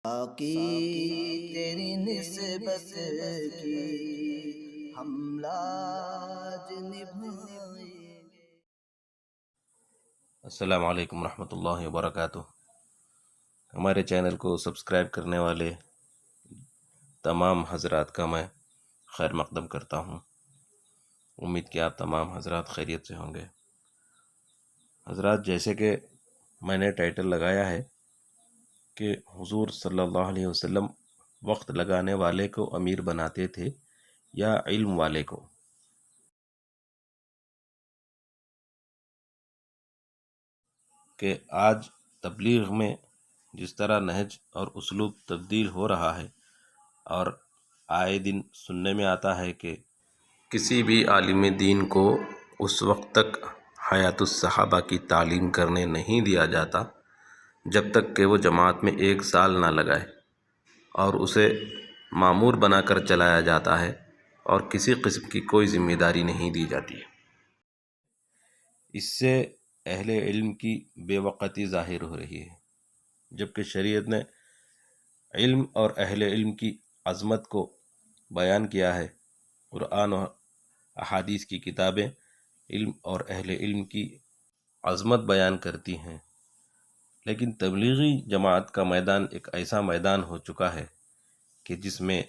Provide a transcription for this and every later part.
باقی تیری نسبت کی ہم لاج نبھائیں۔ السلام علیکم ورحمۃ اللہ وبرکاتہ۔ ہمارے چینل کو سبسکرائب کرنے والے تمام حضرات کا میں خیر مقدم کرتا ہوں۔ امید کہ آپ تمام حضرات خیریت سے ہوں گے۔ حضرات، جیسے کہ میں نے ٹائٹل لگایا ہے کہ حضور صلی اللہ علیہ وسلم وقت لگانے والے کو امیر بناتے تھے یا علم والے کو؟ کہ آج تبلیغ میں جس طرح نہج اور اسلوب تبدیل ہو رہا ہے، اور آئے دن سننے میں آتا ہے کہ کسی بھی عالم دین کو اس وقت تک حیات الصحابہ کی تعلیم کرنے نہیں دیا جاتا جب تک کہ وہ جماعت میں 1 سال نہ لگائے، اور اسے مامور بنا کر چلایا جاتا ہے اور کسی قسم کی کوئی ذمہ داری نہیں دی جاتی ہے۔ اس سے اہل علم کی بے وقتی ظاہر ہو رہی ہے، جبکہ شریعت نے علم اور اہل علم کی عظمت کو بیان کیا ہے۔ قرآن و احادیث کی کتابیں علم اور اہل علم کی عظمت بیان کرتی ہیں، لیکن تبلیغی جماعت کا میدان ایک ایسا میدان ہو چکا ہے کہ جس میں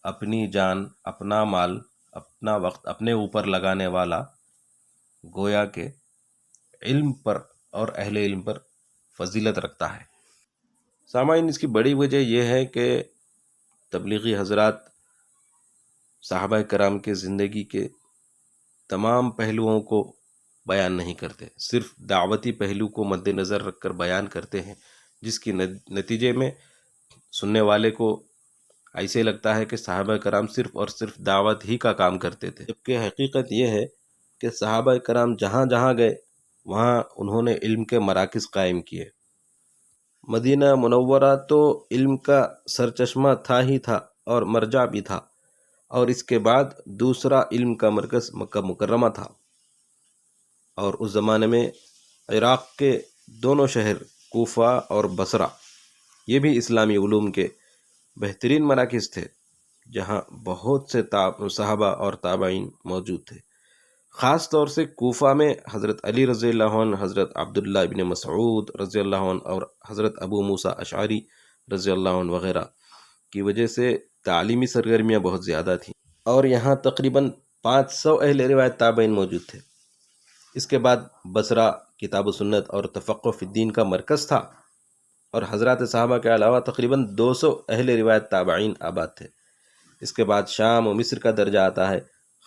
اپنی جان، اپنا مال، اپنا وقت اپنے اوپر لگانے والا گویا کہ علم پر اور اہل علم پر فضیلت رکھتا ہے۔ سامعین، اس کی بڑی وجہ یہ ہے کہ تبلیغی حضرات صحابہ کرام کے زندگی کے تمام پہلوؤں کو بیان نہیں کرتے، صرف دعوتی پہلو کو مد نظر رکھ کر بیان کرتے ہیں، جس کی نتیجے میں سننے والے کو ایسے لگتا ہے کہ صحابہ کرام صرف اور صرف دعوت ہی کا کام کرتے تھے، جبکہ حقیقت یہ ہے کہ صحابہ کرام جہاں جہاں گئے وہاں انہوں نے علم کے مراکز قائم کیے۔ مدینہ منورہ تو علم کا سرچشمہ تھا ہی تھا اور مرجع بھی تھا، اور اس کے بعد دوسرا علم کا مرکز مکہ مکرمہ تھا، اور اس زمانے میں عراق کے دونوں شہر کوفہ اور بصرہ یہ بھی اسلامی علوم کے بہترین مراکز تھے، جہاں بہت سے صحابہ اور تابعین موجود تھے۔ خاص طور سے کوفہ میں حضرت علی رضی اللہ عنہ، حضرت عبداللہ ابن مسعود رضی اللہ عنہ اور حضرت ابو موسیٰ اشعری رضی اللہ عنہ وغیرہ کی وجہ سے تعلیمی سرگرمیاں بہت زیادہ تھیں، اور یہاں تقریباً 500 اہل روایت تابعین موجود تھے۔ اس کے بعد بصرہ کتاب و سنت اور تفقہ فی الدین کا مرکز تھا، اور حضرات صحابہ کے علاوہ تقریباً 200 اہل روایت تابعین آباد تھے۔ اس کے بعد شام و مصر کا درجہ آتا ہے۔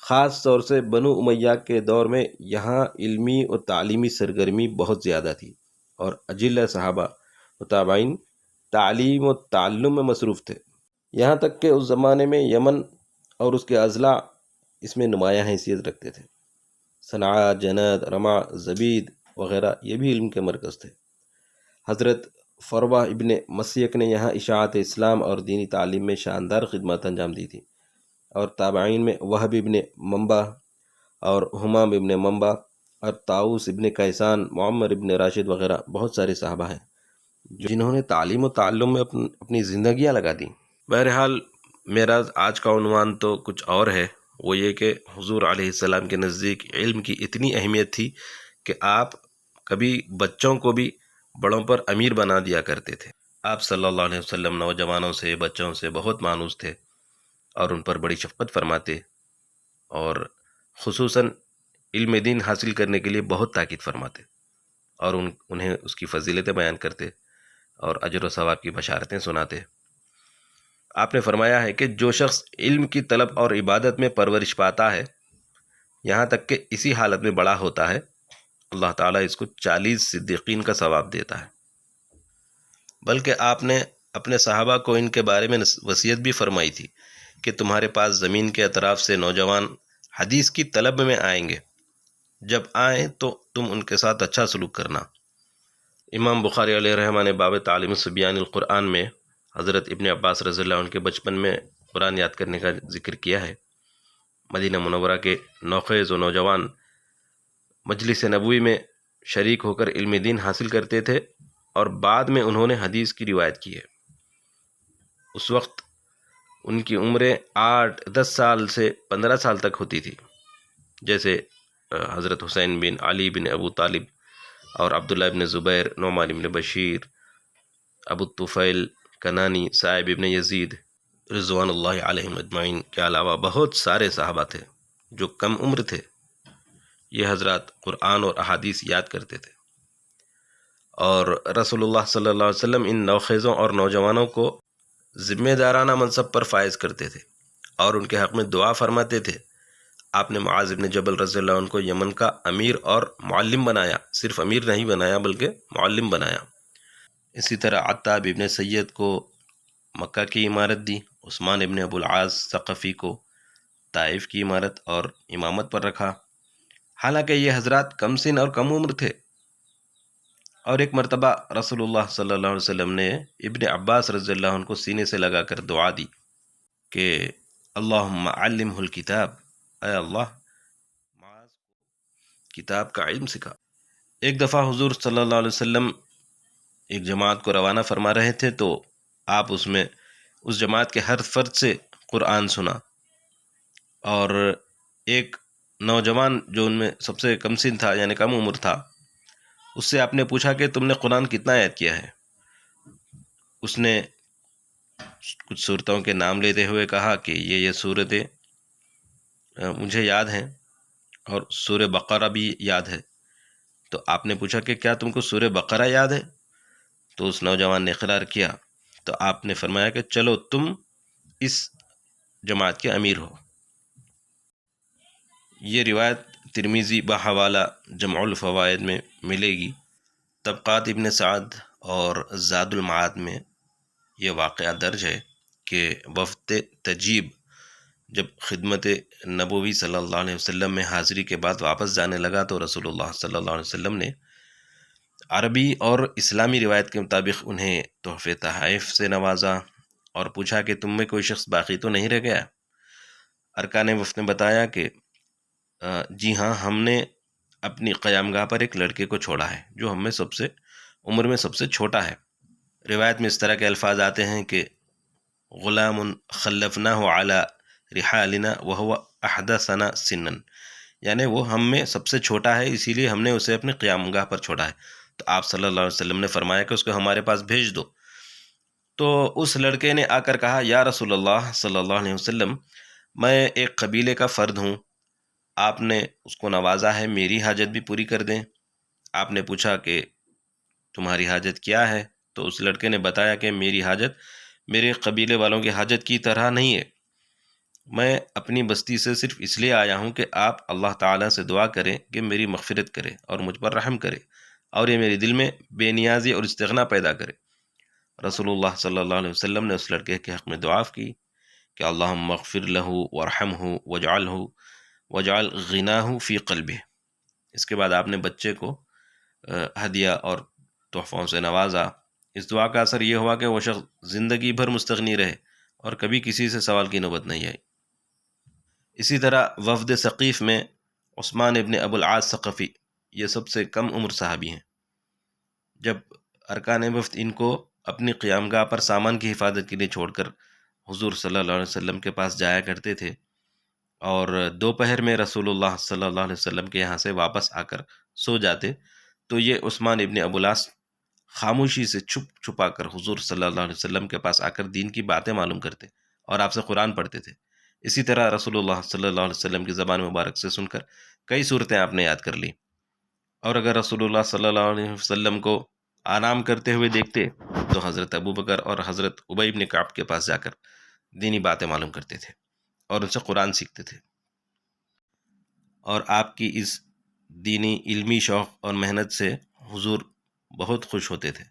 خاص طور سے بنو امیہ کے دور میں یہاں علمی و تعلیمی سرگرمی بہت زیادہ تھی، اور اجل صحابہ و تابعین تعلیم و تعلم میں مصروف تھے، یہاں تک کہ اس زمانے میں یمن اور اس کے اضلاع اس میں نمایاں حیثیت رکھتے تھے۔ صنعاء، جنت، رمع، زبید وغیرہ یہ بھی علم کے مرکز تھے۔ حضرت فروہ ابن مسیک نے یہاں اشاعت اسلام اور دینی تعلیم میں شاندار خدمات انجام دی تھی، اور تابعین میں وہب ابن منبع اور حمام ابن منبع اور طاؤس ابن کیسان، معمر ابن راشد وغیرہ بہت سارے صحابہ ہیں جنہوں نے تعلیم و تعلم میں اپنی زندگیاں لگا دیں۔ بہرحال میرا آج کا عنوان تو کچھ اور ہے، وہ یہ کہ حضور علیہ السلام کے نزدیک علم کی اتنی اہمیت تھی کہ آپ کبھی بچوں کو بھی بڑوں پر امیر بنا دیا کرتے تھے۔ آپ صلی اللہ علیہ وسلم نوجوانوں سے، بچوں سے بہت مانوس تھے، اور ان پر بڑی شفقت فرماتے، اور خصوصاً علم دین حاصل کرنے کے لیے بہت تاکید فرماتے، اور انہیں اس کی فضیلتیں بیان کرتے اور اجر و ثواب کی بشارتیں سناتے۔ آپ نے فرمایا ہے کہ جو شخص علم کی طلب اور عبادت میں پرورش پاتا ہے، یہاں تک کہ اسی حالت میں بڑا ہوتا ہے، اللہ تعالیٰ اس کو 40 صدیقین کا ثواب دیتا ہے۔ بلکہ آپ نے اپنے صحابہ کو ان کے بارے میں وصیت بھی فرمائی تھی کہ تمہارے پاس زمین کے اطراف سے نوجوان حدیث کی طلب میں آئیں گے، جب آئیں تو تم ان کے ساتھ اچھا سلوک کرنا۔ امام بخاری علیہ رحمہ نے باب تعلیم صبیان القرآن میں حضرت ابن عباس رضی اللہ عنہ کے بچپن میں قرآن یاد کرنے کا ذکر کیا ہے۔ مدینہ منورہ کے نوخیز و نوجوان مجلس نبوی میں شریک ہو کر علم دین حاصل کرتے تھے، اور بعد میں انہوں نے حدیث کی روایت کی ہے۔ اس وقت ان کی عمریں 8-10 سال سے 15 سال تک ہوتی تھی، جیسے حضرت حسین بن علی بن ابو طالب اور عبداللہ ابن زبیر، نعمان ابن بشیر، ابو الطفیل کنانی، صائب ابن یزید رضوان اللہ علیہم اجمعین کے علاوہ بہت سارے صحابہ تھے جو کم عمر تھے۔ یہ حضرات قرآن اور احادیث یاد کرتے تھے، اور رسول اللہ صلی اللہ علیہ وسلم ان نوخیزوں اور نوجوانوں کو ذمہ دارانہ منصب پر فائز کرتے تھے اور ان کے حق میں دعا فرماتے تھے۔ آپ نے معاذ بن جبل رضی اللہ عنہ کو یمن کا امیر اور معلم بنایا، صرف امیر نہیں بنایا بلکہ معلم بنایا۔ اسی طرح عتاب ابن سید کو مکہ کی عمارت دی، عثمان ابن ابو العاص ثقفی کو طائف کی عمارت اور امامت پر رکھا، حالانکہ یہ حضرات کم سن اور کم عمر تھے۔ اور ایک مرتبہ رسول اللہ صلی اللہ علیہ وسلم نے ابن عباس رضی اللہ عنہ کو سینے سے لگا کر دعا دی کہ اللہم علمہ الکتاب، اے اللہ معاذ کو کتاب کا علم سکھا۔ ایک دفعہ حضور صلی اللہ علیہ وسلم ایک جماعت کو روانہ فرما رہے تھے، تو آپ اس جماعت کے ہر فرد سے قرآن سنا، اور ایک نوجوان جو ان میں سب سے کم سن تھا یعنی کم عمر تھا، اس سے آپ نے پوچھا کہ تم نے قرآن کتنا یاد کیا ہے؟ اس نے کچھ صورتوں کے نام لیتے ہوئے کہا کہ یہ صورتیں مجھے یاد ہیں اور سورہ بقرہ بھی یاد ہے۔ تو آپ نے پوچھا کہ کیا تم کو سورہ بقرہ یاد ہے؟ تو اس نوجوان نے اقرار کیا، تو آپ نے فرمایا کہ چلو تم اس جماعت کے امیر ہو۔ یہ روایت ترمذی بحوالہ جمع الفوائد میں ملے گی۔ طبقات ابن سعد اور زاد المعاد میں یہ واقعہ درج ہے کہ وفد تجیب جب خدمت نبوی صلی اللہ علیہ وسلم میں حاضری کے بعد واپس جانے لگا، تو رسول اللہ صلی اللہ علیہ وسلم نے عربی اور اسلامی روایت کے مطابق انہیں تحفے تحائف سے نوازا اور پوچھا کہ تم میں کوئی شخص باقی تو نہیں رہ گیا؟ ارکان وفد نے بتایا کہ جی ہاں، ہم نے اپنی قیام گاہ پر ایک لڑکے کو چھوڑا ہے جو ہم میں عمر میں سب سے چھوٹا ہے۔ روایت میں اس طرح کے الفاظ آتے ہیں کہ غلام خلفناہ علی رحالنا وہو احدثنا سنا، یعنی وہ ہم میں سب سے چھوٹا ہے، اسی لیے ہم نے اسے اپنے قیام گاہ پر چھوڑا ہے۔ تو آپ صلی اللہ علیہ وسلم نے فرمایا کہ اس کو ہمارے پاس بھیج دو۔ تو اس لڑکے نے آ کر کہا، یا رسول اللہ صلی اللہ علیہ وسلم، میں ایک قبیلے کا فرد ہوں، آپ نے اس کو نوازا ہے، میری حاجت بھی پوری کر دیں۔ آپ نے پوچھا کہ تمہاری حاجت کیا ہے؟ تو اس لڑکے نے بتایا کہ میری حاجت میرے قبیلے والوں کی حاجت کی طرح نہیں ہے، میں اپنی بستی سے صرف اس لیے آیا ہوں کہ آپ اللہ تعالیٰ سے دعا کریں کہ میری مغفرت کرے اور مجھ پر رحم کرے، اور یہ میرے دل میں بے نیازی اور استغنا پیدا کرے۔ رسول اللہ صلی اللہ علیہ وسلم نے اس لڑکے کے حق میں دعا کی کہ اللہم اغفر لہ وارحمہ واجعل غناہ فی قلبہ۔ اس کے بعد آپ نے بچے کو ہدیہ اور تحفوں سے نوازا۔ اس دعا کا اثر یہ ہوا کہ وہ شخص زندگی بھر مستغنی رہے اور کبھی کسی سے سوال کی نوبت نہیں آئی۔ اسی طرح وفد ثقیف میں عثمان ابن ابو العاص ثقفی یہ سب سے کم عمر صحابی ہیں۔ جب ارکان وفد ان کو اپنی قیام گاہ پر سامان کی حفاظت کے لیے چھوڑ کر حضور صلی اللہ علیہ وسلم کے پاس جایا کرتے تھے، اور دوپہر میں رسول اللہ صلی اللہ علیہ وسلم کے یہاں سے واپس آ کر سو جاتے، تو یہ عثمان ابن ابو العاص خاموشی سے چھپ چھپا کر حضور صلی اللہ علیہ وسلم کے پاس آ کر دین کی باتیں معلوم کرتے اور آپ سے قرآن پڑھتے تھے۔ اسی طرح رسول اللہ صلی اللہ علیہ وسلم کی زبان مبارک سے سن کر کئی صورتیں آپ نے یاد کر لی، اور اگر رسول اللہ صلی اللہ علیہ وسلم کو آرام کرتے ہوئے دیکھتے تو حضرت ابوبکر اور حضرت ابی بن کعب کے پاس جا کر دینی باتیں معلوم کرتے تھے اور ان سے قرآن سیکھتے تھے، اور آپ کی اس دینی علمی شوق اور محنت سے حضور بہت خوش ہوتے تھے،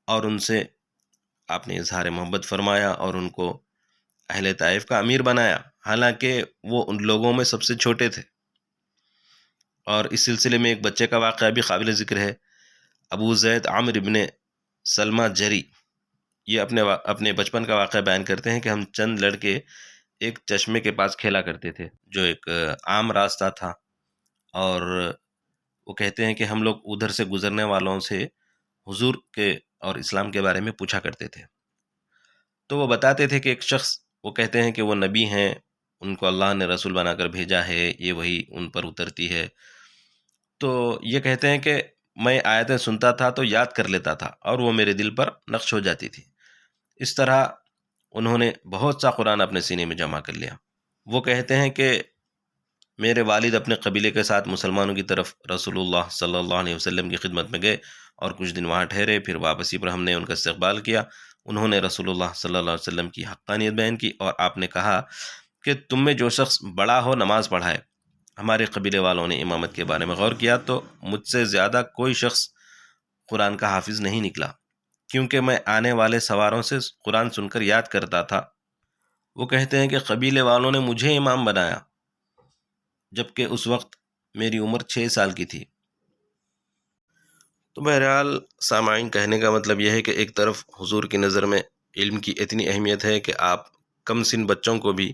اور ان سے آپ نے اظہار محبت فرمایا اور ان کو اہل طائف کا امیر بنایا، حالانکہ وہ ان لوگوں میں سب سے چھوٹے تھے۔ اور اس سلسلے میں ایک بچے کا واقعہ بھی قابل ذکر ہے۔ ابو زید عامر ابن سلمہ جری یہ اپنے بچپن کا واقعہ بیان کرتے ہیں کہ ہم چند لڑکے ایک چشمے کے پاس کھیلا کرتے تھے جو ایک عام راستہ تھا، اور وہ کہتے ہیں کہ ہم لوگ ادھر سے گزرنے والوں سے حضور کے اور اسلام کے بارے میں پوچھا کرتے تھے۔ تو وہ بتاتے تھے کہ ایک شخص، وہ کہتے ہیں کہ وہ نبی ہیں، ان کو اللہ نے رسول بنا کر بھیجا ہے، یہ وہی ان پر اترتی ہے. تو یہ کہتے ہیں کہ میں آیتیں سنتا تھا تو یاد کر لیتا تھا اور وہ میرے دل پر نقش ہو جاتی تھی. اس طرح انہوں نے بہت سا قرآن اپنے سینے میں جمع کر لیا. وہ کہتے ہیں کہ میرے والد اپنے قبیلے کے ساتھ مسلمانوں کی طرف رسول اللہ صلی اللہ علیہ وسلم کی خدمت میں گئے اور کچھ دن وہاں ٹھہرے. پھر واپسی پر ہم نے ان کا استقبال کیا. انہوں نے رسول اللہ صلی اللہ علیہ وسلم کی حقانیت بیان کی اور آپ نے کہا کہ تم میں جو شخص بڑا ہو نماز پڑھائے. ہمارے قبیلے والوں نے امامت کے بارے میں غور کیا تو مجھ سے زیادہ کوئی شخص قرآن کا حافظ نہیں نکلا، کیونکہ میں آنے والے سواروں سے قرآن سن کر یاد کرتا تھا. وہ کہتے ہیں کہ قبیلے والوں نے مجھے امام بنایا جبکہ اس وقت میری عمر 6 سال کی تھی. تو بہرحال سامعین، کہنے کا مطلب یہ ہے کہ ایک طرف حضور کی نظر میں علم کی اتنی اہمیت ہے کہ آپ کم سن بچوں کو بھی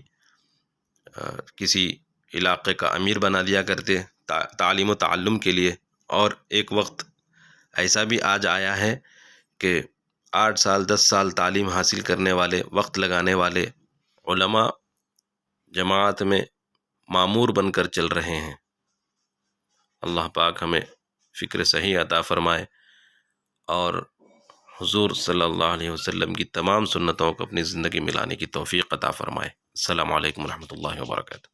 کسی علاقے کا امیر بنا دیا کرتے تعلیم و تعلم کے لیے. اور ایک وقت ایسا بھی آج آیا ہے کہ 8 سال 10 سال تعلیم حاصل کرنے والے، وقت لگانے والے علماء جماعت میں مامور بن کر چل رہے ہیں. اللہ پاک ہمیں فکر صحیح عطا فرمائے اور حضور صلی اللہ علیہ وسلم کی تمام سنتوں کو اپنی زندگی میں لانے کی توفیق عطا فرمائے. السلام علیکم ورحمۃ اللہ وبرکاتہ.